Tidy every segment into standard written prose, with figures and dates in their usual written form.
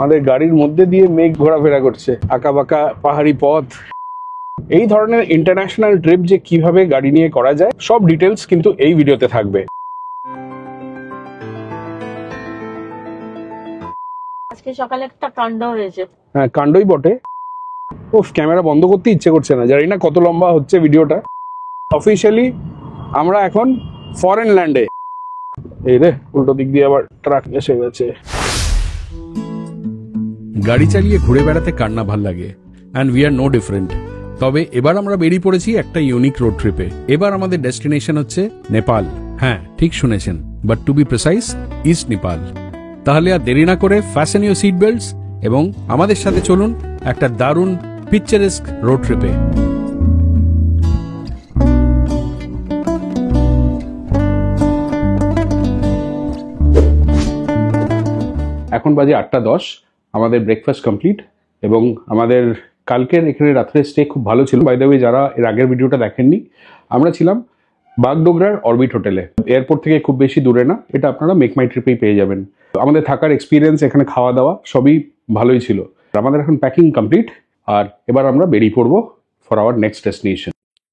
আমাদের গাড়ির মধ্যে দিয়ে মেঘ ঘোরাফেরা করছে, আঁকাবাঁকা পাহাড়ি পথ। এই ধরনের ইন্টারন্যাশনাল ট্রিপ যে কিভাবে গাড়ি নিয়ে করা যায় সব ডিটেলস কিন্তু এই ভিডিওতে থাকবে। আজকে সকালে একটা কাণ্ড হয়েছে। হ্যাঁ, কাণ্ডই বটে। ও ক্যামেরা বন্ধ করতে ইচ্ছে করছে না, জানি না কত লম্বা হচ্ছে ভিডিওটা। অফিসিয়ালি আমরা এখন ফরেন ল্যান্ডে। এই রে, উল্টো দিক দিয়ে আবার ট্রাক এসে গেছে। গাড়ি চালিয়ে ঘুরে বেড়াতে কার না ভাল লাগে, and we are no different. তবে এবার আমরা বেরিয়ে পড়েছি একটা ইউনিক রোড ট্রিপে। এবার আমাদের ডেস্টিনেশন হচ্ছে নেপাল। হ্যাঁ, ঠিক শুনেছেন, but to be precise, east Nepal. তাহলে আর দেরি না করে ফ্যাশন ইউর সিট বেল্টস এবং আমাদের সাথে চলুন একটা দারুণ পিকচারেস্ক রোড ট্রিপে। এখন বাজে 8:10। আমাদের ব্রেকফাস্ট কমপ্লিট এবং আমাদের কালকের এখানে রাত্রে স্টে খুব ভালো ছিল। বাই দ্য ওয়ে, যারা এর আগের ভিডিওটা দেখেননি, আমরা ছিলাম বাগডোগরার অরবিট হোটেলে। এয়ারপোর্ট থেকে খুব বেশি দূরে না, এটা আপনারা মেক মাই ট্রিপেই পেয়ে যাবেন। আমাদের থাকার এক্সপিরিয়েন্স, এখানে খাওয়া দাওয়া সবই ভালোই ছিল। আমাদের এখন প্যাকিং কমপ্লিট, আর এবার আমরা বেরিয়ে পড়বো ফর আওয়ার নেক্সট ডেস্টিনেশন।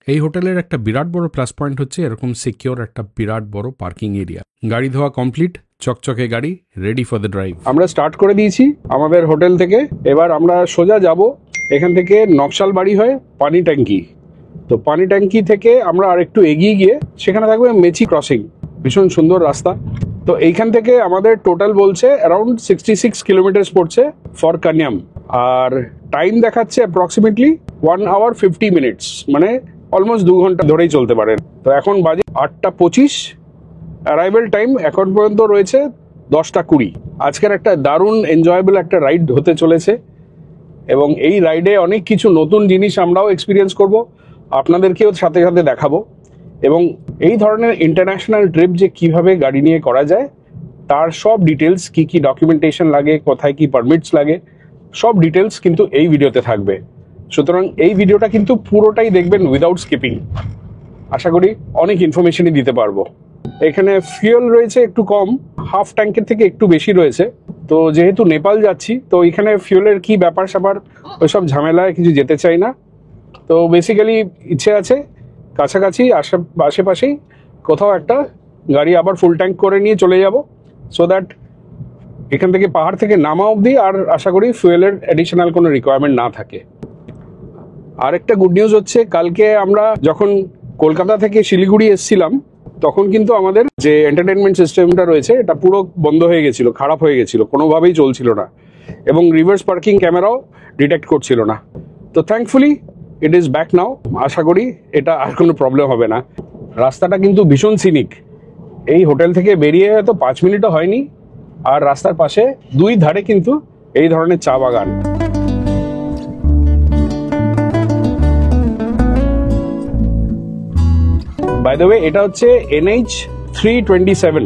এই হোটেলের একটা বিরাট বড় প্লাস পয়েন্ট হচ্ছে এরকম সিকিউর একটা বিরাট বড় পার্কিং এরিয়া। গাড়ি ধোয়া কমপ্লিট, চকচকে গাড়ি, রেডি ফর দ্য ড্রাইভ। আমরা স্টার্ট করে দিয়েছি আমাদের হোটেল থেকে। এবার আমরা সোজা যাব এখান থেকে নকশাল বাড়ি হয়ে পানি ট্যাঙ্কি। তো পানি ট্যাঙ্কি থেকে আমরা আর একটু এগিয়ে গিয়ে সেখানে থাকবে মেচি ক্রসিং, ভীষণ সুন্দর রাস্তা। তো এইখান থেকে আমাদের টোটাল বলছে অ্যারাউন্ড 66 কিলোমিটার পড়ছে ফর কান্যাম, আর টাইম দেখাচ্ছে অ্যাপ্রক্সিমেটলি 1 hour 50 minutes, মানে অলমোস্ট 2 ঘন্টা ধরেই চলতে পারেন। তো এখন বাজে 8:25। অ্যারাইভেল টাইম এখন পর্যন্ত রয়েছে 10:20। আজকের একটা দারুণ এনজয়েবল একটা রাইড হতে চলেছে এবং এই রাইডে অনেক কিছু নতুন জিনিস আমরাও এক্সপিরিয়েন্স করব, আপনাদেরকেও সাথে সাথে দেখাবো। এবং এই ধরনের ইন্টারন্যাশনাল ট্রিপ যে কিভাবে গাড়ি নিয়ে করা যায় তার সব ডিটেলস, কি কি ডকুমেন্টেশন লাগে, কোথায় কি পারমিটস লাগে, সব ডিটেলস কিন্তু এই ভিডিওতে থাকবে। সুতরাং এই ভিডিওটা কিন্তু পুরোটাই দেখবেন উইদাউট স্কিপিং। আশা করি অনেক ইনফরমেশনই দিতে পারবো। এখানে ফিউয়েল রয়েছে একটু কম, হাফ ট্যাঙ্কের থেকে একটু বেশি রয়েছে। তো যেহেতু নেপাল যাচ্ছি, তো এখানে ফিউয়েলের কি ব্যাপার স্যাপার ওইসব ঝামেলায় কিছু যেতে চাই না। তো বেসিক্যালি ইচ্ছে আছে কাছাকাছি আশেপাশেই কোথাও একটা গাড়ি আবার ফুল ট্যাঙ্ক করে নিয়ে চলে যাব, সো দ্যাট এখান থেকে পাহাড় থেকে নামা অবধি আর আশা করি ফুয়েলের অ্যাডিশনাল কোনো রিকোয়ারমেন্ট না থাকে। আরেকটা গুড নিউজ হচ্ছে, কালকে আমরা যখন কলকাতা থেকে শিলিগুড়ি এসেছিলাম তখন কিন্তু আমাদের যে এন্টারটেনমেন্ট সিস্টেমটা রয়েছে এটা পুরো বন্ধ হয়ে গেছিল, খারাপ হয়ে গেছিল, কোনোভাবেই চলছিল না এবং রিভার্স পার্কিং ক্যামেরাও ডিটেক্ট করছিল না। তো thankfully it is back now. আশা করি এটা আর কোনো প্রবলেম হবে না। রাস্তাটা কিন্তু ভীষণ সিনিক। এই হোটেল থেকে বেরিয়ে হয়তো 5 মিনিটও হয়নি, আর রাস্তার পাশে দুই ধারে কিন্তু এই ধরনের চা বাগান। বাই দ্য ওয়ে, এটা হচ্ছে NH 327।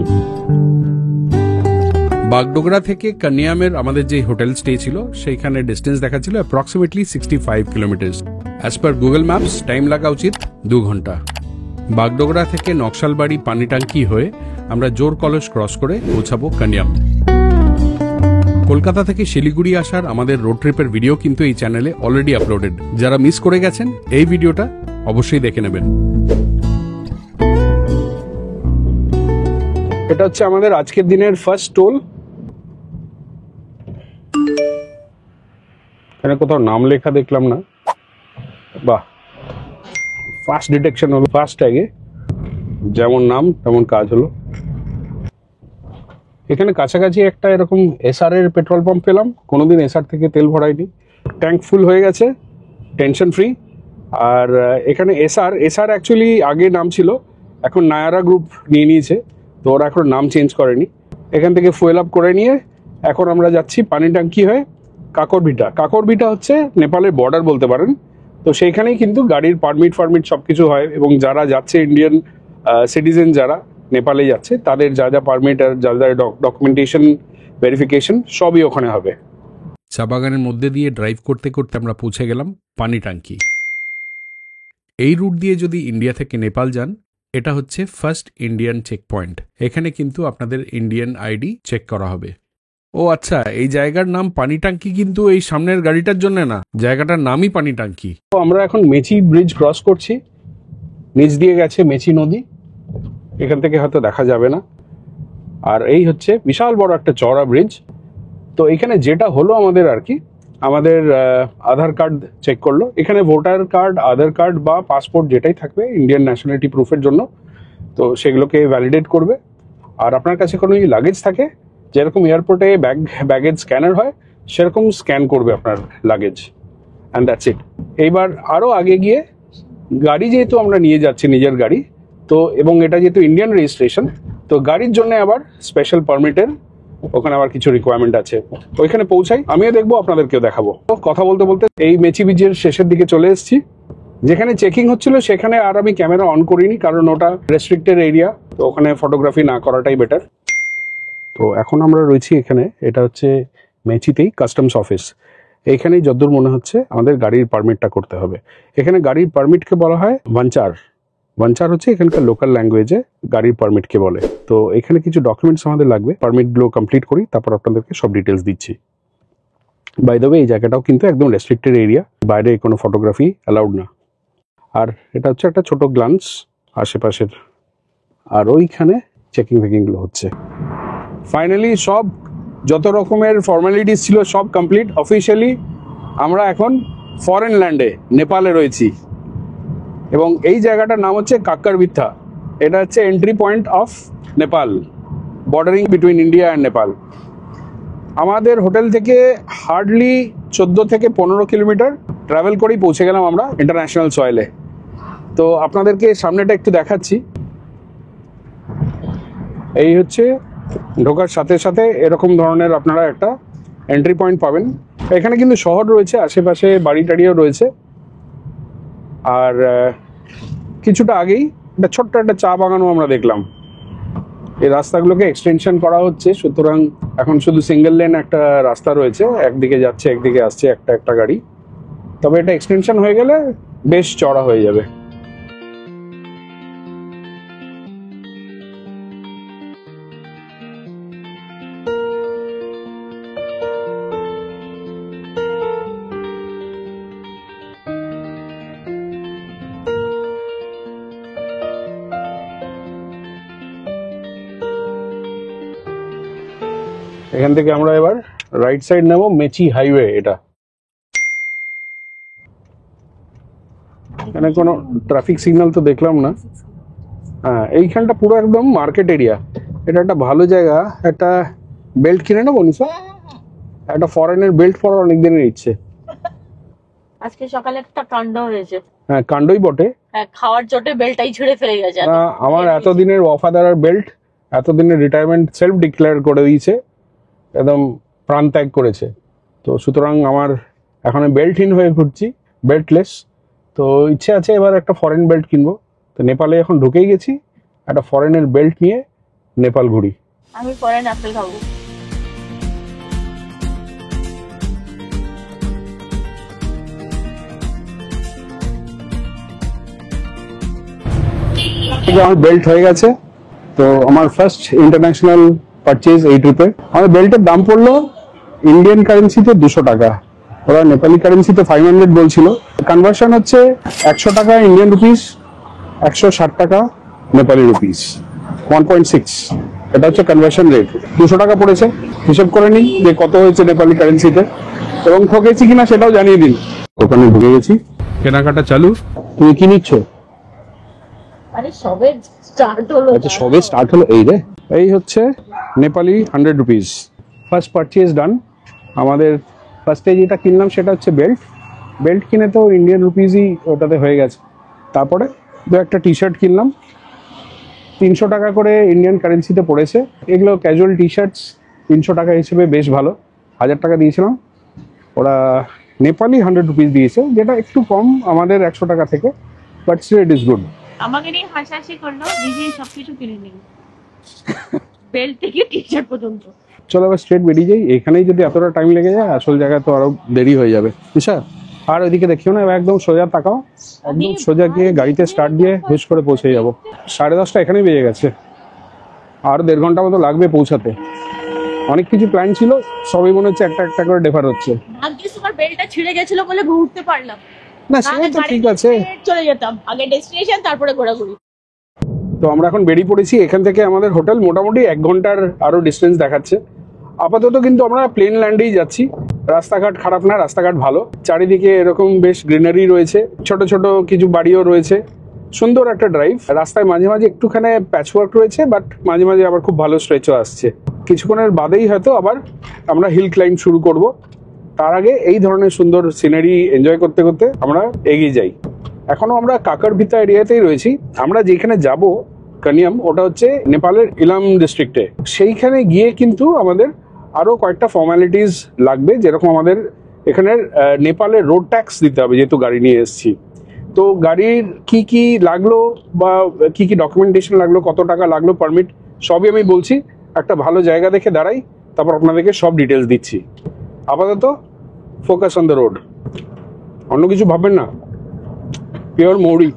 বাগডোগরা থেকে কান্যামের আমাদের যে হোটেল স্টে ছিল সেইখানে ডিস্টেন্স দেখাচ্ছিল approximately 65 kilometre. As per Google maps time লাগা উচিত 2 ঘন্টা। বাগডোগরা থেকে নকশালবাড়ি পানি ট্যাঙ্কি হয়ে আমরা জোর কলস ক্রস করে পৌঁছাবো কান্যাম। কলকাতা থেকে শিলিগুড়ি আসার আমাদের রোড ট্রিপের ভিডিও কিন্তু এই চ্যানেলে অলরেডি আপলোডেড। যারা মিস করে গেছেন এই ভিডিওটা অবশ্যই দেখে নেবেন। এটা হচ্ছে আমাদের আজকের দিনের ফার্স্ট টোল। এখানে কোথাও নাম লেখা দেখলাম না। বাহ, ফাস্ট ডিটেকশন হলো, ফাস্ট ট্যাগে যেমন নাম তেমন কাজ হলো। এখানে কাছাকাছি একটা এরকম SR এর পেট্রোল পাম্প পেলাম, কোনোদিন SR থেকে তেল ভরাইনি। ট্যাঙ্ক ফুল হয়ে গেছে, টেনশন ফ্রি। আর এখানে SR অ্যাকচুয়ালি আগে নাম ছিল, এখন নায়ারা গ্রুপ নিয়ে নিয়েছে, তো ওরা এখন নাম চেঞ্জ করেনি। এখান থেকে ফুয়েল আপ করে নিয়ে এখন আমরা যাচ্ছি পানি ট্যাঙ্কি হয়ে কাকরভিটা। কাকরভিটা হচ্ছে নেপালের বর্ডার বলতে পারেন। তো সেইখানেই কিন্তু গাড়ির পারমিট সব কিছু হয় এবং যারা যাচ্ছে ইন্ডিয়ান সিটিজেন যারা নেপালে যাচ্ছে তাদের যা যা পারমিট আর যা যা ডকুমেন্টেশন ভেরিফিকেশন সবই ওখানে হবে। চা বাগানের মধ্যে দিয়ে ড্রাইভ করতে করতে আমরা পৌঁছে গেলাম পানি ট্যাঙ্কি। এই রুট দিয়ে যদি ইন্ডিয়া থেকে নেপাল যান, এটা হচ্ছে ফার্স্ট ইন্ডিয়ান চেক পয়েন্ট। এখানে কিন্তু আপনাদের ইন্ডিয়ান আইডি চেক করা হবে। ও আচ্ছা, এই জায়গার নাম পানি টাঙ্কি কিন্তু এই সামনের গাড়িটার জন্য না, জায়গাটার নামই পানি টাঙ্কি। তো আমরা এখন মেচি ব্রিজ ক্রস করছি, নিচ দিয়ে গেছে মেচি নদী, এখান থেকে হয়তো দেখা যাবে না। আর এই হচ্ছে বিশাল বড় একটা চওড়া ব্রিজ। তো এখানে যেটা হলো আমাদের আর কি, আমাদের আধার কার্ড চেক করলো। এখানে ভোটার কার্ড, আধার কার্ড বা পাসপোর্ট যেটাই থাকবে ইন্ডিয়ান ন্যাশনালিটি প্রুফের জন্য, তো সেগুলোকে ভ্যালিডেট করবে। আর আপনার কাছে কোনো লাগেজ থাকে, যেরকম এয়ারপোর্টে ব্যাগেজ স্ক্যানার হয় সেরকম স্ক্যান করবে আপনার লাগেজ, অ্যান্ড দ্যাটস ইট। এইবার আরও আগে গিয়ে গাড়ি যেহেতু আমরা নিয়ে যাচ্ছি নিজের গাড়ি, তো এবং এটা যেহেতু ইন্ডিয়ান রেজিস্ট্রেশন, তো গাড়ির জন্য আবার স্পেশাল পারমিটের ওখানে আবার কিছু রিকোয়ারমেন্ট আছে। ওইখানে পৌঁছাই, আমিও দেখবো আপনাদেরকেও দেখাবো। তো কথা বলতে বলতে এই মেচি ব্রিজের শেষের দিকে চলে এসেছি। যেখানে চেকিং হচ্ছিল সেখানে আর আমি ক্যামেরা অন করিনি, কারণ ওটা রেস্ট্রিক্টেড এরিয়া, তো ওখানে ফটোগ্রাফি না করাটাই বেটার। তো এখন আমরা রয়েছি এখানে, এটা হচ্ছে মেচিতেই কাস্টমস অফিস। এইখানেই যতদূর মনে হচ্ছে আমাদের গাড়ির পারমিটটা করতে হবে। এখানে গাড়ির পারমিটকে বলা হয় ভাঞ্চার। ভাঞ্চার হচ্ছে এখানকার লোকাল ল্যাঙ্গুয়েজে গাড়ির পারমিটকে বলে। তো এখানে কিছু ডকুমেন্টস আমাদের লাগবে, পারমিটগুলো কমপ্লিট করি, তারপর আপনাদেরকে সব ডিটেলস দিচ্ছি। বাই দ্য ওয়ে, এই জায়গাটাও কিন্তু একদম রেস্ট্রিক্টেড এরিয়া, বাইরে কোনো ফটোগ্রাফি অ্যালাউড না। আর এটা হচ্ছে একটা ছোট গ্লান্স আশেপাশের, আর ওইখানে চেকিং ফেকিংগুলো হচ্ছে। ফাইনালি সব যত রকমের ফর্মালিটিস ছিল সব কমপ্লিট। অফিসিয়ালি আমরা এখন ফরেন ল্যান্ডে, নেপালে রয়েছি, এবং এই জায়গাটার নাম হচ্ছে কাক্কারবিথা। এটা হচ্ছে entry point of Nepal, bordering between India and Nepal. আমাদের হোটেল থেকে হার্ডলি 14 থেকে 15 কিলোমিটার ট্রাভেল করেই পৌঁছে গেলাম আমরা ইন্টারন্যাশনাল সয়েলে। তো আপনাদেরকে সামনেটা একটু দেখাচ্ছি। এই হচ্ছে ঢোকার সাথে সাথে এরকম ধরনের আপনারা একটা এন্ট্রি পয়েন্ট পাবেন। এখানে কিন্তু শহর রয়েছে, আশেপাশে বাড়ি টাড়িও রয়েছে। আর কিছুটা আগেই একটা ছোট্ট একটা চা বাগানও আমরা দেখলাম। এই রাস্তাগুলোকে এক্সটেনশন করা হচ্ছে, সুতরাং এখন শুধু সিঙ্গেল লেন একটা রাস্তা রয়েছে, একদিকে যাচ্ছে একদিকে আসছে একটা একটা গাড়ি। তবে এটা এক্সটেনশন হয়ে গেলে বেশ চড়া হয়ে যাবে। এখান থেকে আমরা এবার রাইট সাইড নেব, মেচি হাইওয়ে। এটা এখানে কোনো ট্রাফিক সিগন্যাল তো দেখলাম না। হ্যাঁ, এইখানটা পুরো একদম মার্কেট এরিয়া। এটা একটা ভালো জায়গা। একটা বেল্ট কিনে নেবো নিশা, একটা ফরেনের বেল্ট পরার অনেকদিনের ইচ্ছে। আজকে সকালে একটা কাণ্ড হয়েছে। হ্যাঁ, কাণ্ডই বটে। হ্যাঁ, খাওয়ার চোটে বেল্টটাই ছিঁড়ে ফেলে গেছে। আমার এতদিনের ওয়াফাদার বেল্ট, এতদিনের রিটায়ারমেন্ট সেলফ ডিক্লেয়ার করে দিয়েছে, একদম প্রাণ ত্যাগ করেছে। তো সুতরাং আমার এখন বেল্টহীন হয়ে ঘুরছি, বেল্টলেস। তো ইচ্ছে আছে এবার একটা ফরেন বেল্ট কিনবো। তো নেপালে এখন ঢুকেই গেছি, একটা ফরেনের বেল্ট নিয়ে নেপাল ঘুরি। আমি ফরেন আপেল খাবো। আমার বেল্ট হয়ে গেছে। তো আমার ফার্স্ট ইন্টারন্যাশনাল পারচেজ এই ট্রিপে। আমার বেল্টের দাম পড়লো ইন্ডিয়ান কারেন্সিতে 200 টাকা, ওরা নেপালি কারেন্সিতে 500 বলছিল। কনভার্সন হচ্ছে 100 টাকা ইন্ডিয়ান রুপিস, 160 টাকা নেপালি রুপিস, 1.6। এটা হচ্ছে কনভার্সন রেট। 200 টাকা পড়েছে, হিসেব করে নিই যে কত হয়েছে নেপালি কারেন্সিতে, এবং ঠকেছি কিনা সেটাও জানিয়ে দিন। ওখানে ঢুকে গেছি, কেনাকাটা চালু। তুমি কি নিচ্ছ? আরে সবে স্টার্ট হলো। আচ্ছা, সবে স্টার্ট হলো। এই রে, এই হচ্ছে নেপালি 100 রুপিস। ফার্স্ট পারচেজ ডান। আমাদের ফার্স্টে যেটা কিনলাম সেটা হচ্ছে বেল্ট। বেল্ট কিনে তো ইন্ডিয়ান রুপিসই ওটাতে হয়ে গেছে। তারপরে দু একটা টি শার্ট কিনলাম, 300 টাকা করে ইন্ডিয়ান কারেন্সিতে পড়েছে। এগুলো ক্যাজুয়াল টি শার্টস, 300 টাকা হিসেবে বেশ ভালো। 1000 টাকা দিয়েছিলাম, ওরা নেপালি 100 রুপিস দিয়েছে, যেটা একটু কম আমাদের 100 টাকা থেকে, but still it is good. আমাকে নিয়ে হাসাহাসি করলো, নিজে সবকিছু কিনে নিল, বেল্ট থেকে টি শার্ট পর্যন্ত। চলো আবার স্ট্রেট বেরিয়ে যাই। এখানেই যদি এতটা টাইম লেগে যায়, আসল জায়গায় তো আরো দেরি হয়ে যাবে। ঈশা, আর ওইদিকে দেখিও না, একদম সোজা তাকাও, একদম সোজা গিয়ে গাড়িতে স্টার্ট দিয়ে হুশ করে পৌঁছে যাবো। 10:30 এখানেই বেজে গেছে, আর 1.5 ঘন্টা মতো লাগবে পৌঁছাতে। অনেক কিছু প্ল্যান ছিল, সবই মনে হচ্ছে একটা একটা করে ডেফার হচ্ছে। ভাগ্যিস তোমার বেলটা ছিঁড়ে গেছিল বলে উঠতে পারলাম, না সেটা তো ঠিক আছে। চলে যেতাম আগে ডেস্টিনেশন তারপরে ঘোরাঘুরি। তো আমরা এখন বেরিয়ে পড়েছি, এখান থেকে আমাদের হোটেল মোটামুটি 1 ঘন্টার আরো ডিস্টেন্স দেখাচ্ছে। আপাতত কিন্তু আমরা প্লেন ল্যান্ডেই যাচ্ছি। রাস্তাঘাট খারাপ না, রাস্তাঘাট ভালো, চারিদিকে এরকম বেশ গ্রিনারি রয়েছে, ছোট ছোট কিছু বাড়িও রয়েছে, সুন্দর একটা ড্রাইভ। রাস্তায় মাঝে মাঝে একটুখানি প্যাচওয়ার্ক রয়েছে, বাট মাঝে মাঝে আবার খুব ভালো স্ট্রেচও আসছে। কিছুক্ষণের বাদেই হয়তো আবার আমরা হিল ক্লাইম্ব শুরু করব। তার আগে এই ধরনের সুন্দর সিনারি এনজয় করতে করতে আমরা এগিয়ে যাই। এখনো আমরা কাকারভিতা এরিয়াতেই রয়েছি। আমরা যেখানে যাব কানিয়াম, ওটা হচ্ছে নেপালের ইলাম ডিস্ট্রিক্টে। সেইখানে গিয়ে কিন্তু আমাদের আরো কয়েকটা ফর্মালিটিস লাগবে, যেরকম আমাদের এখানের নেপালের রোড ট্যাক্স দিতে হবে, যেহেতু গাড়ি নিয়ে এসেছি। তো গাড়ির কি কি লাগলো বা কি কি ডকুমেন্টেশন লাগলো, কত টাকা লাগলো, পারমিট, সবই আমি বলছি। একটা ভালো জায়গা দেখে দাঁড়াই, তারপর আপনাদেরকে সব ডিটেলস দিচ্ছি। আপাতত ফোকাস অন দ্য রোড, অন্য কিছু ভাববেন না। পিওর মৌরি,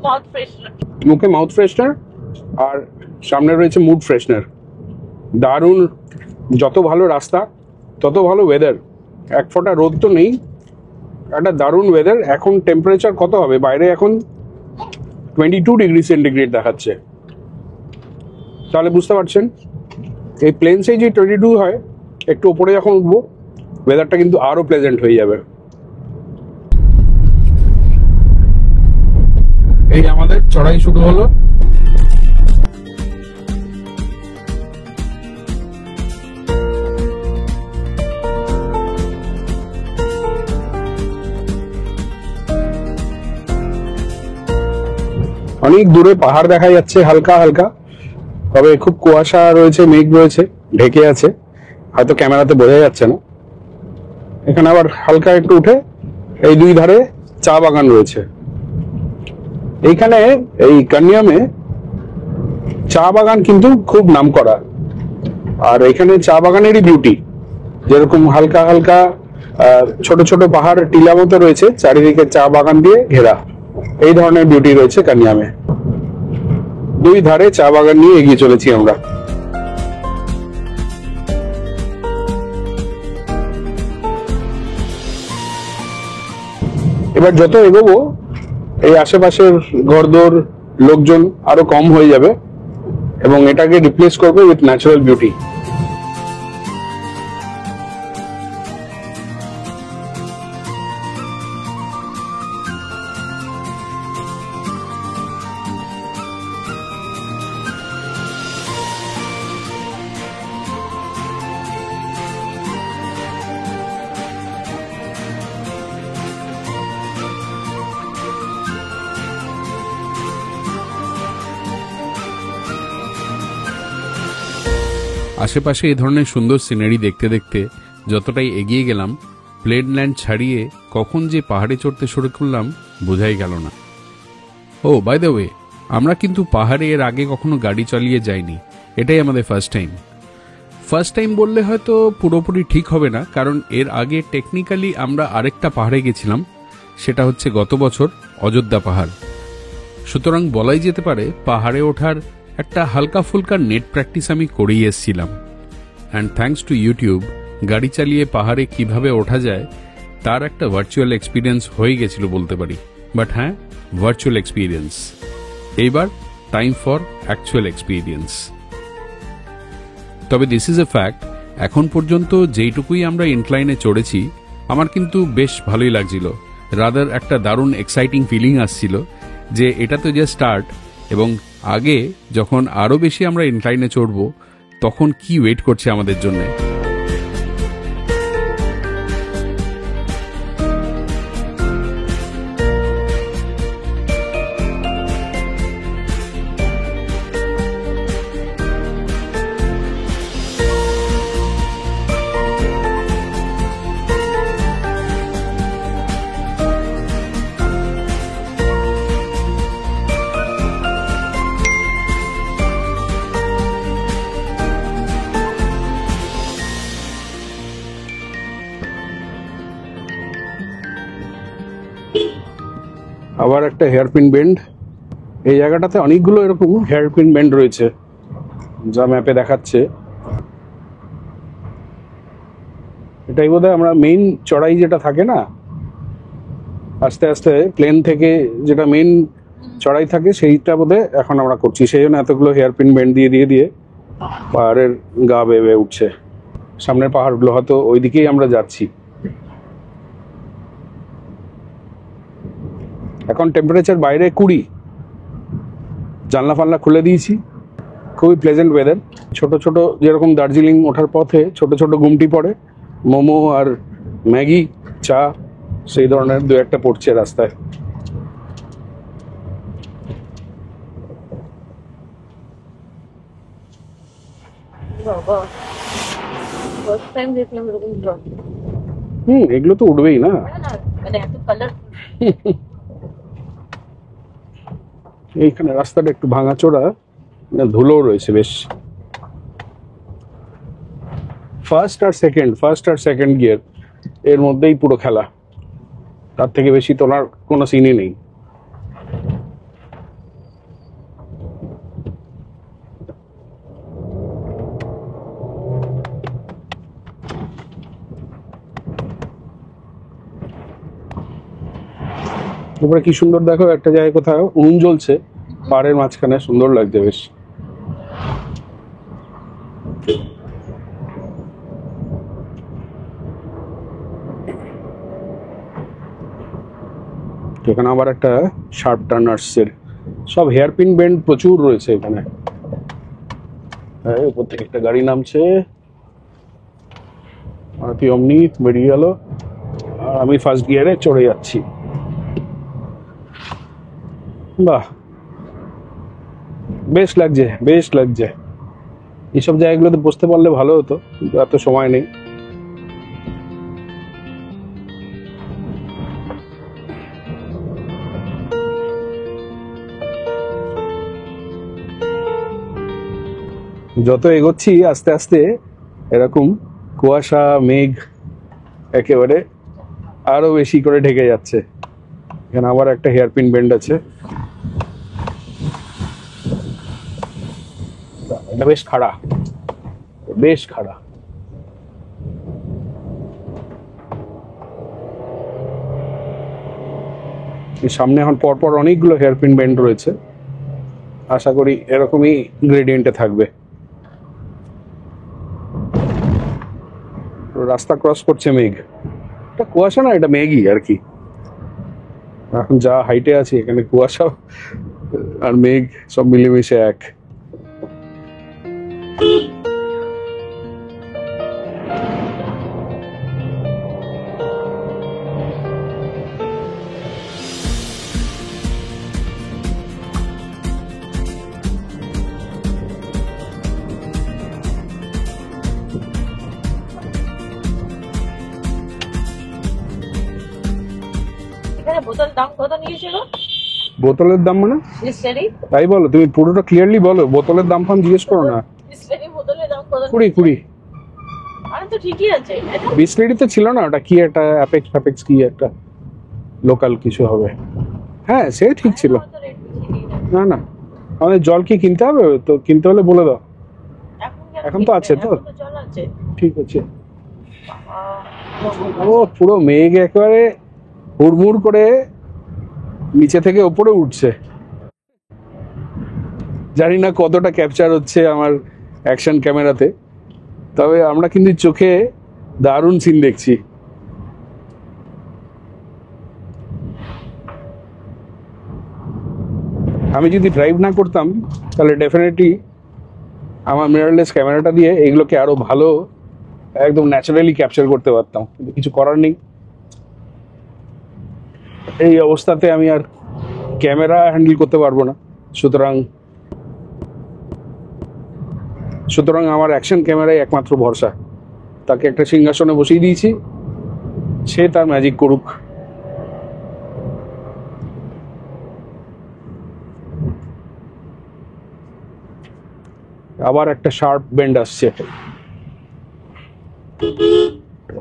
মাউথ ফ্রেশনার, মুখে মাউথ ফ্রেশনার, আর সামনে রয়েছে মুড ফ্রেশনার। দারুণ, যত ভালো রাস্তা তত ভালো ওয়েদার। এক ফোঁটা রোদ তো নেই, একটা দারুণ ওয়েদার। এখন টেম্পারেচার কত হবে বাইরে? এখন 22 ডিগ্রি সেন্টিগ্রেড দেখাচ্ছে। তাহলে বুঝতে পারছেন এই প্লেনসে যে 22 হয়, একটু উপরে যখন উঠবো ওয়েদারটা কিন্তু আরো প্লেজেন্ট হয়ে যাবে। এই আমাদের চড়াই শুরু হলো। অনেক দূরে পাহাড় দেখা যাচ্ছে হালকা হালকা, তবে খুব কুয়াশা রয়েছে, মেঘ রয়েছে, ঢেকে আছে, হয়তো ক্যামেরাতে বোঝা যাচ্ছে না। এখানে আবার হালকা একটু উঠে এই দুই ধারে চা বাগান রয়েছে। এইখানে এই কানিয়ামে চা বাগান কিন্তু খুব নামকরা, আর এখানে চা বাগানেরই বিউটি। যেরকম হালকা হালকা ছোট ছোট পাহাড় টিলা মতো রয়েছে, চারিদিকে চা বাগান দিয়ে ঘেরা, এই ধরনের বিউটি রয়েছে কানিয়ামে। দুই ধারে চা বাগান নিয়ে এগিয়ে চলেছি আমরা। এবার যত এগোবো এই আশেপাশের ঘরদোর লোকজন আরো কম হয়ে যাবে এবং এটাকে রিপ্লেস করবে উইথ ন্যাচারাল বিউটি। আশেপাশে এ ধরনের সুন্দর সিনারি দেখতে দেখতে যতটাই এগিয়ে গেলাম, প্লেন ল্যান্ড ছাড়িয়ে কখন যে পাহাড়ে চড়তে শুরু করলাম বোঝাই গেল না। ও বাই দ্য ওয়ে, আমরা কিন্তু পাহাড়ে এর আগে কখনো গাড়ি চালিয়ে যাইনি, এটাই আমাদের ফার্স্ট টাইম। ফার্স্ট টাইম বললে হয়তো পুরোপুরি ঠিক হবে না, কারণ এর আগে টেকনিক্যালি আমরা আরেকটা পাহাড়ে গেছিলাম, সেটা হচ্ছে গত বছর অযোধ্যা পাহাড়। সুতরাং বলাই যেতে পারে পাহাড়ে ওঠার একটা হালকা ফুলকা নেট প্র্যাকটিস আমি করেই এসেছিলাম। অ্যান্ড থ্যাঙ্কস টু ইউটিউব, গাড়ি চালিয়ে পাহাড়ে কিভাবে ওঠা যায় তার একটা ভার্চুয়াল এক্সপিরিয়েন্স হয়ে গেছিল বলতে পারি। বাট হ্যাঁ, ভার্চুয়াল এক্সপিরিয়েন্স। এইবার টাইম ফর অ্যাকচুয়াল এক্সপিরিয়েন্স। তবে দিস ইজ এ ফ্যাক্ট, এখন পর্যন্ত যেইটুকুই আমরা ইনক্লাইনে চড়েছি আমার কিন্তু বেশ ভালোই লাগছিল। রাদার একটা দারুণ এক্সাইটিং ফিলিং আসছিল যে এটা তো যে স্টার্ট, এবং আগে যখন আরো বেশি আমরা ইনক্লাইনে চড়ব তখন কি ওয়েট করছে আমাদের জন্য। আবার একটা হেয়ারপিন বেন্ড। এই জায়গাটাতে অনেকগুলো এরকম হেয়ারপিন বেন্ড রয়েছে, যা ম্যাপে দেখাচ্ছে এটাই বোধহয় আমরা মেইন চড়াই যেটা থাকে না, আস্তে আস্তে প্লেন থেকে যেটা মেইন চড়াই থাকে সেইটা বোধহয় এখন আমরা করছি, সেই জন্য এতগুলো হেয়ারপিন বেন্ড দিয়ে দিয়ে দিয়ে পাহাড়ের গা বেয়ে বেয়ে উঠছে। সামনের পাহাড়গুলো হয়তো ওই দিকেই আমরা যাচ্ছি। এখন টেম্পারেচার বাইরে 20, জানলা ফানলা খুলে দিয়েছি, খুবই প্লেজেন্ট ওয়েদার। ছোট ছোট যেরকম দার্জিলিং ওঠার পথে ছোট ছোট গুমটি পড়ে, মোমো আর ম্যাগি চা সেই ধরনের দু একটা পড়ছে রাস্তায়। বাবা, ফার্স্ট টাইম দেখলাম এরকম ড্রপ। এগুলো তো উঠবেই না। না, মানে এত কালার। এইখানে রাস্তাটা একটু ভাঙাচোরা, ধুলো রয়েছে বেশ। ফার্স্ট আর সেকেন্ড গিয়ার এর মধ্যেই পুরো খেলা, তার থেকে বেশি তোলার কোনো সিনই নেই। উপরে কি সুন্দর দেখো, একটা জায়গায় কোথাও উনুন জ্বলছে পাহাড়ের মাঝখানে, সুন্দর লাগছে বেশ। এখানে আবার একটা শার্প টার্নার্সের সব হেয়ারপিন বেন্ড প্রচুর রয়েছে এখানে। উপর থেকে একটা গাড়ি নামছে, মারুতি অমনি বেরিয়ে গেল, আর আমি ফার্স্ট গিয়ারে চড়ে যাচ্ছি। বাহ, বেশ লাগছে বেশ লাগছে। এইসব জায়গাগুলোতে বসতে পারলে ভালো হতো, কিন্তু এত সময় নেই। যত এগোচ্ছি আস্তে আস্তে এরকম কুয়াশা মেঘ একেবারে আরো বেশি করে ঢেকে যাচ্ছে। এখানে আবার একটা হেয়ারপিন বেন্ড আছে, এটা বেশ খাড়া, বেশ খাড়া। সামনে এখন পরপর অনেকগুলো হেয়ারপিন বেন্ড রয়েছে, আশা করি এরকমই গ্রেডিয়েন্টে থাকবে। রাস্তা ক্রস করছে মেঘ, এটা কুয়াশা না, এটা মেঘই আর কি। এখন যা হাইটে আছে এখানে কুয়াশা আর মেঘ সব মিলেমিশে এক। এখানে বোতল দাম কত নিয়েছিল? বোতলের দাম মানে? বিসলেরি। তাই বলো, তুমি পুরোটা ক্লিয়ারলি বলো, বোতলের দাম ফাম জিজ্ঞেস করো না। বিসলেরি বোতলের দাম কত? 20। আরে তো ঠিকই আছে। বিসলেরি তো ছিল না, ওটা কি একটা অ্যাপেক্স ফ্যাপেক্স কি একটা লোকাল কিছু হবে। হ্যাঁ সে ঠিক ছিল। না না, আমাদের জল কি কিনতে হবে? তো কিনতে হলে বলে দাও। এখন তো আছে তো? জল আছে। ঠিক আছে। ও পুরো মেঘ একেবারে হুড়মুড় করে নিচে থেকে উপরে উঠছে। জানি না কতটা ক্যাপচার হচ্ছে আমার অ্যাকশন ক্যামেরাতে, তবে আমরা কিন্তু চোখে দারুণ সিন দেখছি। আমি যদি ড্রাইভ না করতাম তাহলে ডেফিনেটলি আমার মিররলেস ক্যামেরাটা দিয়ে এগুলোকে আরো ভালো একদম ন্যাচারালি ক্যাপচার করতে পারতাম, কিন্তু কিছু করার নেই। এই অবস্থাতে আমি আর ক্যামেরা হ্যান্ডেল করতে পারবো না, সুতরাং আমার অ্যাকশন ক্যামেরাই একমাত্র ভরসা। তাকে একটা সিংহাসনে বসিয়ে দিয়েছি, সে তার ম্যাজিক করুক। আবার একটা শার্প বেন্ড আসছে,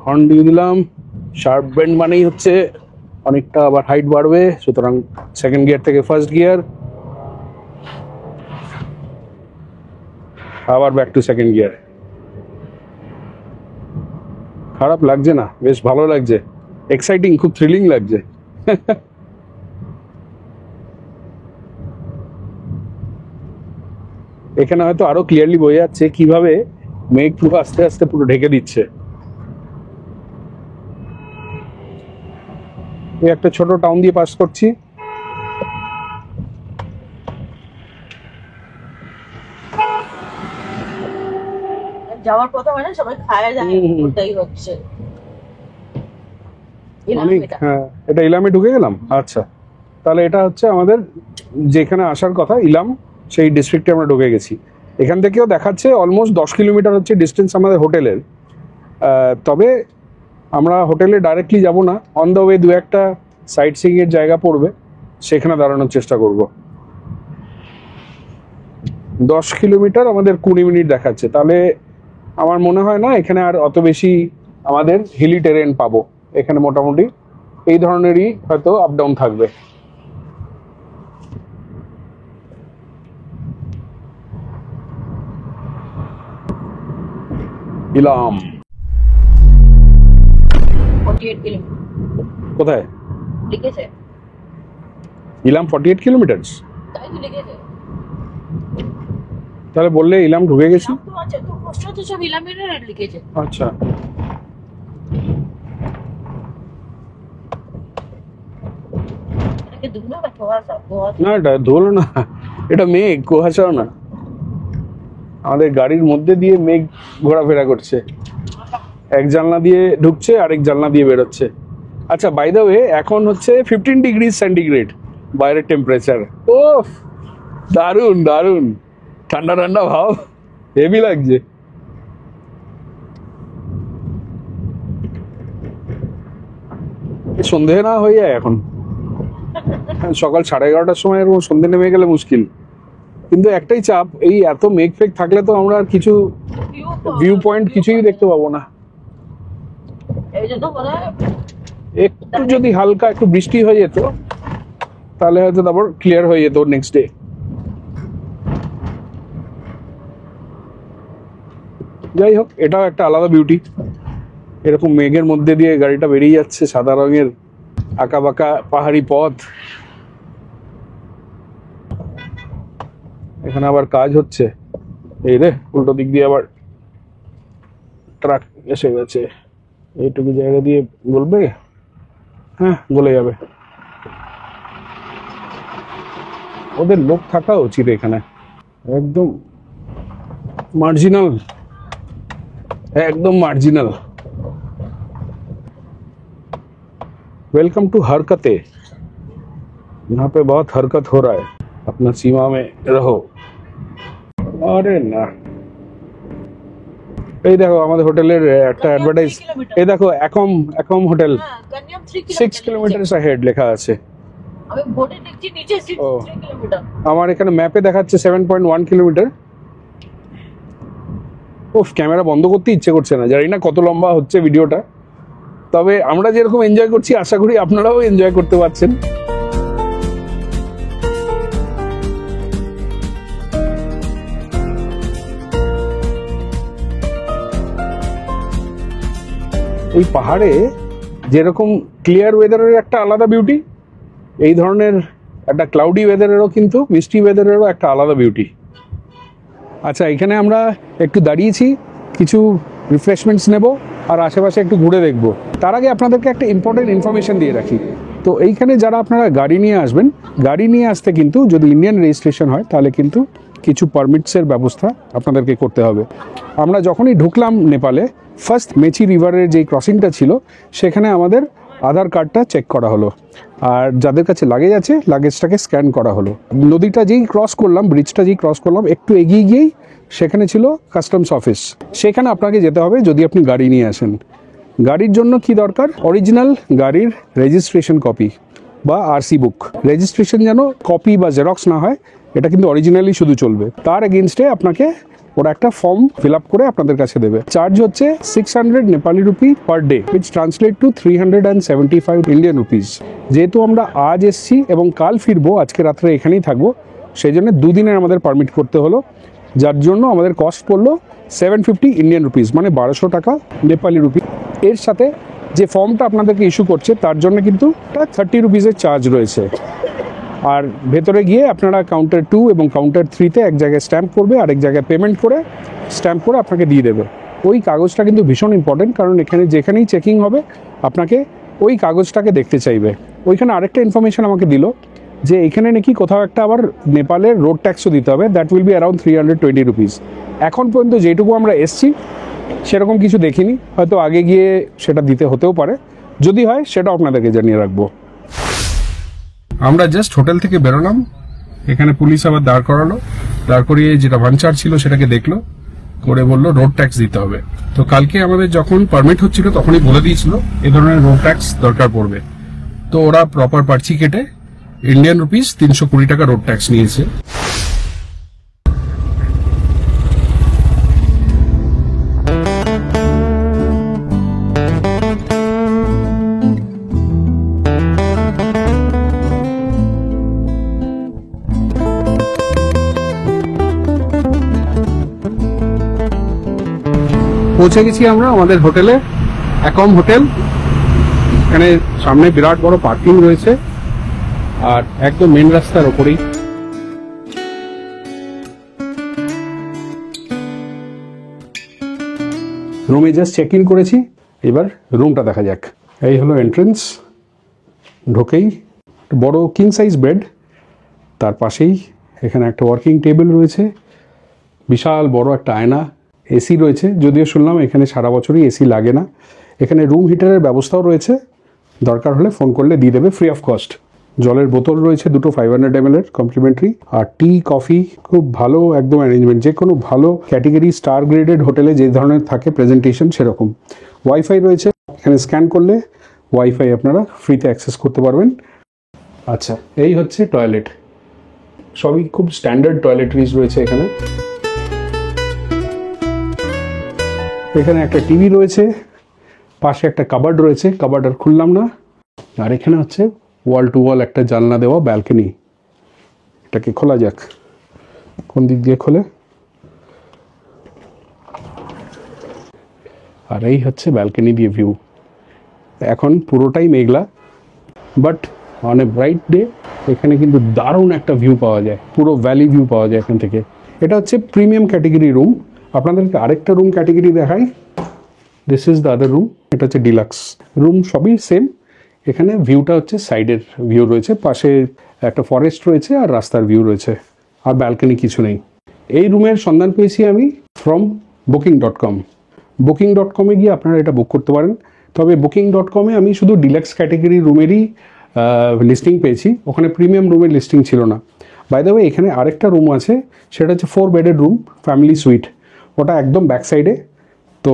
হর্ন দিয়ে দিলাম। শার্প বেন্ড মানেই হচ্ছে অনেকটা আবার হাইট বাড়বে, সুতরাং সেকেন্ড গিয়ার থেকে ফার্স্ট গিয়ার। আবার ব্যাক টু সেকেন্ড গিয়ার। খারাপ লাগছে না, বেশ ভালো লাগছে, এক্সাইটিং, খুব থ্রিলিং লাগছে। এখানে হয়তো আরো ক্লিয়ারলি বোঝা যাচ্ছে কিভাবে মেঘ পুরো আস্তে আস্তে পুরো ঢেকে দিচ্ছে। এই একটা ছোট টাউন দিয়ে পাস করছি। যাওয়ার কথা মানে সবাই খায় যায়, ওটাই হচ্ছে অনেক, হ্যাঁ এটা ইলামে ঢুকে গেলাম। আচ্ছা, তাহলে এটা হচ্ছে আমাদের যেখানে আসার কথা ইলাম, সেই ডিস্ট্রিক্টে আমরা ঢুকে গেছি। এখান থেকেও দেখাচ্ছে অলমোস্ট 10 কিলোমিটার হচ্ছে ডিস্টেন্স আমাদের হোটেলের। তবে আমরা হোটেলে ডাইরেক্টলি যাব না, অন দ্য ওয়ে দু একটা সাইট সিইং এর জায়গা পড়বে, সেখানে দাঁড়ানোর চেষ্টা করব। 10 কিলোমিটার আমাদের 20 মিনিট দেখাচ্ছে, তাহলে আমার মনে হয় না এখানে আর অত বেশি আমাদের হিলি টেরেন পাবো। এখানে মোটামুটি এই ধরনেরই হয়তো আপ ডাউন থাকবে। ইলাম 48 কিলোমিটার কোথায়? লিখেছে, ইলাম 48 কিলোমিটার। তাই তো লিখেছে। তাহলে বললে ইলাম ঢুকে গেছি। তো আছে তো, প্রশ্ন তো সব ইলামের লিখেছে। আচ্ছা, এটাকে দুগুলো বা কুয়াশা, কুয়াশা না এটা ধুল না, এটা মেঘ, কুয়াশাও না। আমাদের গাড়ির মধ্যে দিয়ে মেঘ ঘোরাফেরা করছে, এক জানলা দিয়ে ঢুকছে আরেক জানলা দিয়ে বেরোচ্ছে। আচ্ছা, বাই দ্য ওয়ে এখন হচ্ছে 15 ডিগ্রি সেন্টিগ্রেড বাইরের টেম্পারেচার। ও দারুণ দারুণ, ঠান্ডা ঠান্ডা ভাব, হেভি লাগছে। সন্ধে না হয়ে যায় এখন, সকাল 11:30টার সময় এরকম সন্ধে নেমে গেলে মুশকিল। কিন্তু একটাই চাপ, এই এত মেঘ ফেঘ থাকলে তো আমরা আর কিছু ভিউ পয়েন্ট কিছুই দেখতে পাবো না। এই জন্য বলে একটু যদি হালকা একটু বৃষ্টি হয়ে যেত তাহলে হয়তো তারপর ক্লিয়ার হয়ে যেত নেক্সট ডে। যাই হোক, এটাও একটা আলাদা বিউটি। এরকম মেঘের মধ্যে দিয়ে গাড়িটা বেরিয়ে যাচ্ছে, সাদা রঙের আঁকা বাঁকা পাহাড়ি পথ। এখানে আবার কাজ হচ্ছে, এই রে উল্টো দিক দিয়ে আবার ট্রাক এসে গেছে। এইটুকু জায়গা দিয়ে গলবে, হ্যাঁ গলে যাবে। ওদের লোক থাকা উচিত এখানে, একদম মার্জিনাল, एकदम मार्जिनल। वेलकम टू हरकते, यहाँ पे बहुत हरकत हो रहा है, अपना सीमा में रहो। अरे ना, এই দেখো আমাদের হোটেলের একটা অ্যাডভার্টাইজ, এই দেখো একম একম হোটেল, হ্যাঁ কানিয়াম 3 6 কিলোমিটার अहेड লেখা আছে। আমি বোর্ডে দেখছি নিচে 3 কিলোমিটার, আমার এখানে ম্যাপে দেখাচ্ছে 7.1 কিলোমিটার। ও ক্যামেরা বন্ধ করতে ইচ্ছে করছে না, জানি না কত লম্বা হচ্ছে ভিডিওটা, তবে আমরা যেরকম এনজয় করছি আশা করি আপনারাও এনজয় করতে পারছেন। এই পাহাড়ে যেরকম ক্লিয়ার ওয়েদারের একটা আলাদা বিউটি, এই ধরনের একটা ক্লাউডি ওয়েদারেরও কিন্তু মিষ্টি ওয়েদারেরও একটা আলাদা বিউটি। আচ্ছা, এখানে আমরা একটু দাঁড়িয়েছি, কিছু রিফ্রেশমেন্টস নেব আর আশেপাশে একটু ঘুরে দেখব। তার আগে আপনাদেরকে একটা ইম্পর্টেন্ট ইনফরমেশন দিয়ে রাখি। তো এইখানে যারা আপনারা গাড়ি নিয়ে আসবেন, গাড়ি নিয়ে আসতে কিন্তু যদি ইন্ডিয়ান রেজিস্ট্রেশন হয় তাহলে কিন্তু কিছু পারমিটসের ব্যবস্থা আপনাদেরকে করতে হবে। আমরা যখনই ঢুকলাম নেপালে, ফার্স্ট মেচি রিভারের যেই ক্রসিংটা ছিল সেখানে আমাদের আধার কার্ডটা চেক করা হলো, আর যাদের কাছে লাগেজ আছে লাগেজটাকে স্ক্যান করা হলো। নদীটা যেই ক্রস করলাম, ব্রিজটা যেই ক্রস করলাম, একটু এগিয়ে গিয়েই সেখানে ছিল কাস্টমস অফিস। সেখানে আপনাকে যেতে হবে যদি আপনি গাড়ি নিয়ে আসেন। গাড়ির জন্য কি দরকার? অরিজিনাল গাড়ির রেজিস্ট্রেশন কপি বা আরসি বুক। রেজিস্ট্রেশন যেন কপি বা জেরক্স না হয়, এটা কিন্তু অরিজিনালি শুধু চলবে। তার এগেনস্টে আপনাকে ওরা একটা ফর্ম ফিল আপ করে আপনাদের কাছে দেবে। চার্জ হচ্ছে 600 Nepali rupee per day, which translate to 375 Indian rupees. যেহেতু আমরা আজ এসছি এবং কাল ফিরবো, আজকে রাত্রে এখানেই থাকবো, সেই জন্য দুদিনের আমাদের পারমিট করতে হলো। যার জন্য আমাদের কস্ট পড়লো 750 ইন্ডিয়ান রুপিস, মানে 1200 টাকা নেপালি রুপি। এর সাথে যে ফর্মটা আপনাদেরকে ইস্যু করছে তার জন্য কিন্তু 30 রুপিসের চার্জ রয়েছে। আর ভেতরে গিয়ে আপনারা কাউন্টার 2 এবং কাউন্টার 3-তে এক জায়গায় স্ট্যাম্প করবে, আরেক জায়গায় পেমেন্ট করে স্ট্যাম্প করে আপনাকে দিয়ে দেবে। ওই কাগজটা কিন্তু ভীষণ ইম্পর্টেন্ট, কারণ এখানে যেখানেই চেকিং হবে আপনাকে ওই কাগজটাকে দেখতে চাইবে। ওইখানে আরেকটা ইনফরমেশন আমাকে দিল যে এখানে নাকি কোথাও একটা আবার নেপালের রোড ট্যাক্সও দিতে হবে, that will be around 320 rupees. এখন পর্যন্ত যেটুকু আমরা এসছি সেরকম কিছু দেখিনি, হয়তো আগে গিয়ে সেটা দিতে হতেও পারে, যদি হয় সেটা আপনাদেরকে জানিয়ে রাখবো। আমরা জাস্ট হোটেল থেকে বেরোলাম, এখানে পুলিশ আবার দাঁড় করালো, দাঁড় করিয়ে যেটা ভাঞ্চার ছিল সেটাকে দেখলো, করে বললো রোড ট্যাক্স দিতে হবে। তো কালকে আমাদের যখন পারমিট হচ্ছিল তখনই বলে দিয়েছিল এ ধরনের রোড ট্যাক্স দরকার পড়বে। তো ওরা প্রপার পার্চি কেটে ইন্ডিয়ান রুপিস 320 টাকা রোড ট্যাক্স নিয়েছে। পৌঁছে গেছি আমরা আমাদের হোটেলে, অ্যাকম হোটেল। এখানে সামনে বিরাট বড় পার্কিং রয়েছে আর একদম মেন রাস্তার ওপরেই। রুমে জাস্ট চেক ইন করেছি, এবার রুমটা দেখা যাক। এই হলো এন্ট্রেন্স, ঢোকেই বড় কিং সাইজ বেড, তার পাশেই এখানে একটা ওয়ার্কিং টেবিল রয়েছে, বিশাল বড় একটা আয়না, এসি রয়েছে, যদিও শুনলাম এখানে সারা বছরই এসি লাগে না। এখানে রুম হিটারের ব্যবস্থাও রয়েছে, দরকার হলে ফোন করলে দিয়ে দেবে ফ্রি অফ কস্ট। জলের বোতল রয়েছে দুটো 500 ml কমপ্লিমেন্টারি, আর টি কফি খুব ভালো একদম অ্যারেঞ্জমেন্ট, যে কোনো ভালো ক্যাটেগরি স্টার গ্রেডেড হোটেলে যে ধরনের থাকে প্রেজেন্টেশন সেরকম। ওয়াইফাই রয়েছে, এখানে স্ক্যান করলে ওয়াইফাই আপনারা ফ্রিতে অ্যাক্সেস করতে পারবেন। আচ্ছা, এই হচ্ছে টয়লেট, সবই খুব স্ট্যান্ডার্ড টয়লেটরিজ রয়েছে এখানে। এখানে একটা টিভি রয়েছে, পাশে একটা কাবার্ড রয়েছে, কাবার্ড আর খুললাম না। আর এখানে হচ্ছে ওয়াল টু ওয়াল একটা জানলা দেওয়া ব্যালকনি, এটাকে খোলা যাক। কোন দিক দিয়ে খোলে? আর এই হচ্ছে ব্যালকনি দিয়ে ভিউ। এখন পুরোটাই মেঘলা, but on a bright day এখানে কিন্তু দারুণ একটা ভিউ পাওয়া যায়, পুরো ভ্যালি ভিউ পাওয়া যায় এখান থেকে। এটা হচ্ছে প্রিমিয়াম ক্যাটেগরি রুম। আপনাদেরকে আরেকটা রুম ক্যাটেগরি দেখাই, this is the other room, এটা হচ্ছে ডিলাক্স রুম। সবই সেম, এখানে ভিউটা হচ্ছে সাইডের ভিউ রয়েছে, পাশে একটা ফরেস্ট রয়েছে আর রাস্তার ভিউ রয়েছে, আর ব্যালকনি কিছু নেই। এই রুমের সন্ধান পেয়েছি আমি ফ্রম booking.com। booking.com-এ গিয়ে আপনারা এটা বুক করতে পারেন, তবে booking.com-এ আমি শুধু ডিলাক্স ক্যাটেগরি রুমেরই লিস্টিং পেয়েছি, ওখানে প্রিমিয়াম রুমের লিস্টিং ছিল না। বাই দ্য ওয়ে এখানে আরেকটা রুম আছে, সেটা হচ্ছে 4 বেডের রুম, ফ্যামিলি সুইট, ওটা একদম ব্যাক সাইডে। তো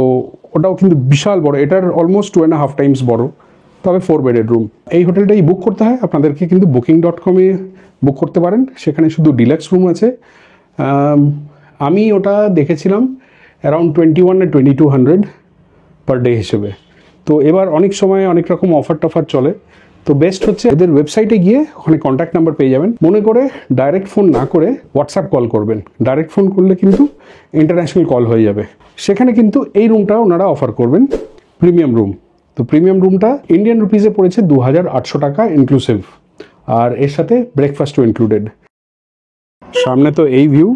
ওটাও কিন্তু বিশাল বড়, এটার অলমোস্ট 2.5 টাইমস বড়, তবে 4 বেডের রুম। এই হোটেলটাই বুক করতে হয় আপনাদেরকে, কিন্তু booking.com-এ বুক করতে পারেন, সেখানে শুধু ডিলাক্স রুম আছে। আমি ওটা দেখেছিলাম অ্যারাউন্ড 21 আর 2200 পার ডে হিসেবে। তো এবার অনেক সময় অনেক রকম অফার টফার চলে, তো বেস্ট হচ্ছে এদের ওয়েবসাইটে গিয়ে ওখানে কন্ট্যাক্ট নাম্বার পেয়ে যাবেন। মনে করে ডাইরেক্ট ফোন না করে হোয়াটসঅ্যাপ কল করবেন, ডাইরেক্ট ফোন করলে কিন্তু ইন্টারন্যাশনাল কল হয়ে যাবে। সেখানে কিন্তু এই রুমটা ওনারা অফার করবেন, প্রিমিয়াম রুম। তো প্রিমিয়াম রুমটা ইন্ডিয়ান রুপিসে পড়েছে 2800 টাকা ইনক্লুসিভ, আর এর সাথে ব্রেকফাস্টও ইনক্লুডেড। সামনে তো এই ভিউ,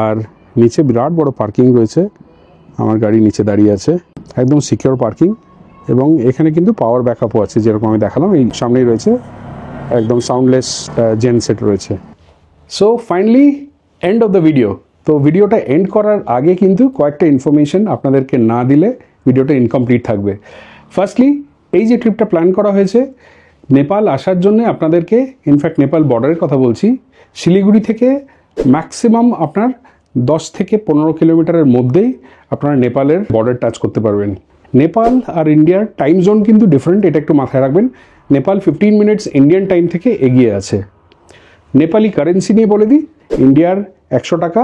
আর নিচে বিরাট বড় পার্কিং রয়েছে, আমার গাড়ি নিচে দাঁড়িয়ে আছে, একদম সিকিউর পার্কিং। এবং এখানে কিন্তু পাওয়ার ব্যাকআপও আছে, যেরকম আমি দেখালাম, এই সামনেই রয়েছে, একদম সাউন্ডলেস জেন সেট রয়েছে। So finally and of the video. তো ভিডিওটা এন্ড করার আগে কিন্তু কয়েকটা ইনফরমেশন আপনাদেরকে না দিলে ভিডিওটা ইনকমপ্লিট থাকবে। ফার্স্টলি, এই যে ট্রিপটা প্ল্যান করা হয়েছে নেপাল আসার জন্য আপনাদেরকে, ইনফ্যাক্ট নেপাল বর্ডারের কথা বলছি, শিলিগুড়ি থেকে ম্যাক্সিমাম আপনার 10 থেকে 15 কিলোমিটারের মধ্যেই আপনারা নেপালের বর্ডার টাচ করতে পারবেন। নেপাল আর ইন্ডিয়ার টাইম জোন কিন্তু ডিফারেন্ট, এটা একটু মাথায় রাখবেন। নেপাল 15 মিনিটস ইন্ডিয়ান টাইম থেকে এগিয়ে আছে। নেপালি কারেন্সি নিয়ে বলে দিই, ইন্ডিয়ার 100 টাকা,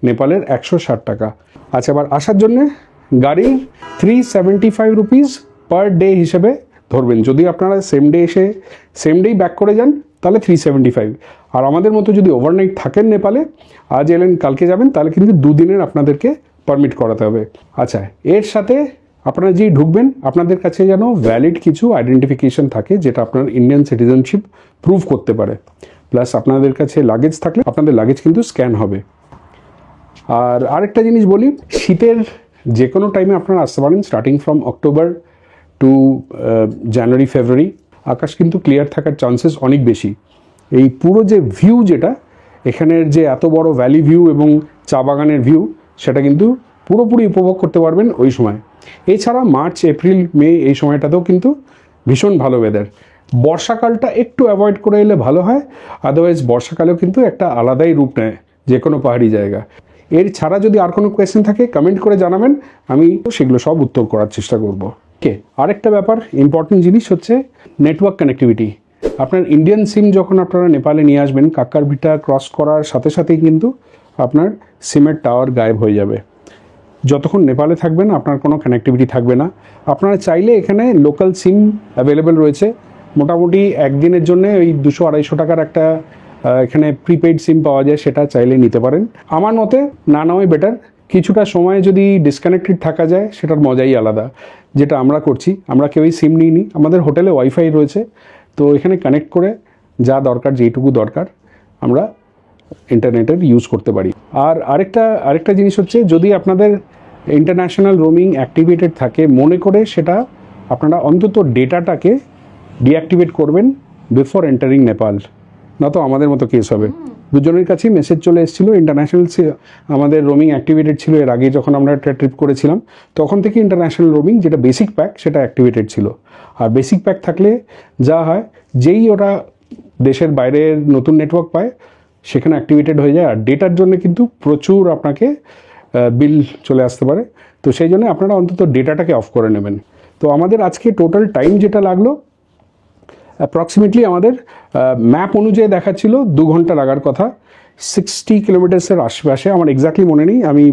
নেপালের 160 টাকা। আচ্ছা, এবার আসার জন্যে গাড়ির 375 রুপিস পার ডে হিসেবে ধরবেন। যদি আপনারা সেম ডে এসে সেম ডেই ব্যাক করে যান তাহলে 375, আর আমাদের মতো যদি ওভারনাইট থাকেন নেপালে, আজ এলেন কালকে যাবেন, তাহলে কিন্তু 2 দিনের আপনাদেরকে পারমিট করাতে হবে। আচ্ছা, এর সাথে আপনারা যেই ঢুকবেন আপনাদের কাছে যেন ভ্যালিড কিছু আইডেন্টিফিকেশন থাকে যেটা আপনার ইন্ডিয়ান সিটিজেনশিপ প্রুভ করতে পারে। প্লাস আপনাদের কাছে লাগেজ থাকলে আপনাদের লাগেজ কিন্তু স্ক্যান হবে। আর আরেকটা জিনিস বলি, শীতের যে কোনো টাইমে আপনারা আসতে পারেন, স্টার্টিং ফ্রম অক্টোবর টু জানুয়ারি ফেব্রুয়ারি। আকাশ কিন্তু ক্লিয়ার থাকার চান্সেস অনেক বেশি। এই পুরো যে ভিউ, যেটা এখানের যে এত বড় ভ্যালি ভিউ এবং চা বাগানের ভিউ, সেটা কিন্তু পুরোপুরি উপভোগ করতে পারবেন ওই সময়। এছাড়া মার্চ, এপ্রিল, মে এই সময়টাতেও কিন্তু ভীষণ ভালো ওয়েদার। বর্ষাকালটা একটু অ্যাভয়েড করে এলে ভালো হয়, আদারওয়াইজ বর্ষাকালেও কিন্তু একটা আলাদাই রূপ নেয় যে কোনো পাহাড়ি জায়গা। এর ছাড়া যদি আর কোনো কোয়েশ্চেন থাকে কমেন্ট করে জানাবেন, আমি সেগুলো সব উত্তর করার চেষ্টা করব। ওকে, আরেকটা ব্যাপার, ইম্পর্টেন্ট জিনিস হচ্ছে নেটওয়ার্ক কানেক্টিভিটি। আপনার ইন্ডিয়ান সিম যখন আপনারা নেপালে নিয়ে আসবেন, কাক্কারভিটা ক্রস করার সাথে সাথেই কিন্তু আপনার সিমের টাওয়ার গায়েব হয়ে যাবে। যতক্ষণ নেপালে থাকবেন আপনার কোনো কানেক্টিভিটি থাকবে না। আপনারা চাইলে এখানে লোকাল সিম অ্যাভেলেবেল রয়েছে, মোটামুটি একদিনের জন্য ওই 200-250 টাকার একটা এখানে প্রিপেইড সিম পাওয়া যায়, সেটা চাইলে নিতে পারেন। আমার মতে না নেওয়াই বেটার। কিছুটা সময় যদি ডিসকানেক্টেড থাকা যায় সেটার মজাই আলাদা, যেটা আমরা করছি। আমরা কেউই সিম নিইনি, আমাদের হোটেলে ওয়াইফাই রয়েছে, তো এখানে কানেক্ট করে যা দরকার, যেইটুকু দরকার আমরা ইন্টারনেটের ইউজ করতে পারি। আর আরেকটা জিনিস হচ্ছে, যদি আপনাদের ইন্টারন্যাশনাল রোমিং অ্যাক্টিভেটেড থাকে, মনে করে সেটা আপনারা অন্তত ডেটাটাকে ডিঅ্যাক্টিভেট করবেন বিফোর এন্টারিং নেপাল, না তো আমাদের মতো কেস হবে। দুজনের কাছেই মেসেজ চলে এসেছিলো, ইন্টারন্যাশনাল আমাদের রোমিং অ্যাক্টিভেটেড ছিল। এর আগে যখন আমরা একটা ট্রিপ করেছিলাম তখন থেকে ইন্টারন্যাশনাল রোমিং যেটা বেসিক প্যাক সেটা অ্যাক্টিভেটেড ছিল। আর বেসিক প্যাক থাকলে যা হয়, যেই ওটা দেশের বাইরের নতুন নেটওয়ার্ক পায় সেখানে অ্যাক্টিভেটেড হয়ে যায়। আর ডেটার জন্য কিন্তু প্রচুর আপনাকে বিল চলে আসতে পারে, তো সেই জন্য আপনারা অন্তত ডেটাটাকে অফ করে নেবেন। তো আমাদের আজকে টোটাল টাইম যেটা লাগলো, অ্যাপ্রক্সিমেটলি আমাদের ম্যাপ অনুযায়ী দেখাচ্ছিল 2 ঘন্টা লাগার কথা। 60 কিলোমিটার্সের আশেপাশে, আমার এক্স্যাক্টলি মনে নেই, আমি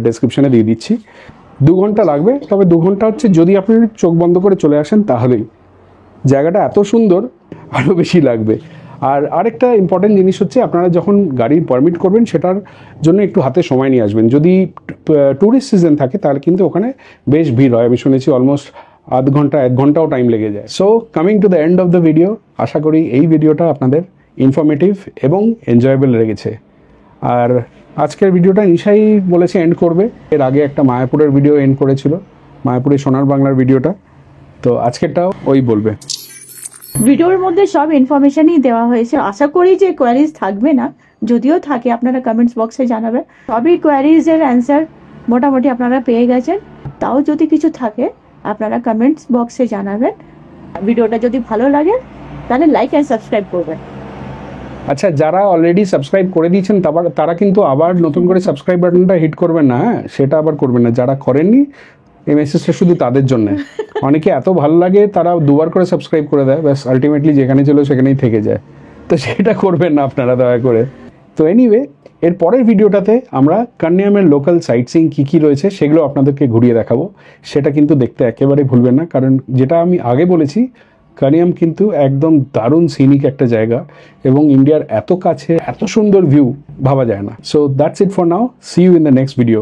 ডেসক্রিপশানে দিয়ে দিচ্ছি। 2 ঘন্টা লাগবে, তবে 2 ঘন্টা হচ্ছে যদি আপনি চোখ বন্ধ করে চলে আসেন তাহলেই। জায়গাটা এত সুন্দর, আরও বেশি লাগবে। আর আরেকটা ইম্পর্টেন্ট জিনিস হচ্ছে, আপনারা যখন গাড়ির পারমিট করবেন সেটার জন্য একটু হাতে সময় নিয়ে আসবেন। যদি ট্যুরিস্ট সিজন থাকে তাহলে কিন্তু ওখানে বেশ ভিড় হয়, আমি শুনেছি অলমোস্ট আধ ঘন্টা 1 ঘন্টাও টাইম লেগে যায়। So coming to the end of the video, আশা করি এই ভিডিওটা আপনাদের ইনফরমেটিভ এবং এনজয়েবল লেগেছে। আর আজকের ভিডিওটা নিশাই বলেছে এন্ড করবে, এর আগে একটা মায়াপুরের ভিডিও এন্ড করেছিল, মায়াপুরের সোনার বাংলার ভিডিওটা, তো আজকেরটাও ওই বলবে। ভিডিওর মধ্যে সব ইনফরমেশনই দেওয়া হয়েছে। আশা করি যে কোয়ারিজ থাকবে না, যদিও থাকে আপনারা কমেন্টস বক্সে জানাবেন। সবই কোয়ারিজের অ্যান্সার মোটামুটি আপনারা পেয়ে গেছেন। তাও যদি কিছু থাকে আপনারা কমেন্টস বক্সে জানাবেন। ভিডিওটা যদি ভালো লাগে তাহলে লাইক অ্যান্ড সাবস্ক্রাইব করবেন। আচ্ছা, যারা অলরেডি সাবস্ক্রাইব করে দিয়েছেন তারা কিন্তু আবার নতুন করে সাবস্ক্রাইব বাটনটা হিট করবেন না, হ্যাঁ, সেটা আবার করবেন না। যারা করেননি, এই মেসেজটা শুধু তাদের জন্য। অনেকে এত ভালো লাগে তারা 2বার করে সাবস্ক্রাইব করে দেয়, ব্যাস আলটিমেটলি যেখানে ছিল সেখানেই থেকে যায়, তো সেটা করবেন না আপনারা দয়া করে। তো এনিওয়ে, এর পরের ভিডিওটাতে আমরা কান্যায়ামের লোকাল সাইট সিইং কী কী রয়েছে সেগুলো আপনাদেরকে ঘুরিয়ে দেখাবো। সেটা কিন্তু দেখতে একেবারে ভুলবেন না, কারণ যেটা আমি আগে বলেছি, কানিয়াম কিন্তু একদম দারুণ সিনিক একটা জায়গা এবং ইন্ডিয়ার এত কাছে এত সুন্দর ভিউ ভাবা যায় না। So that's it for now, see you in the next video.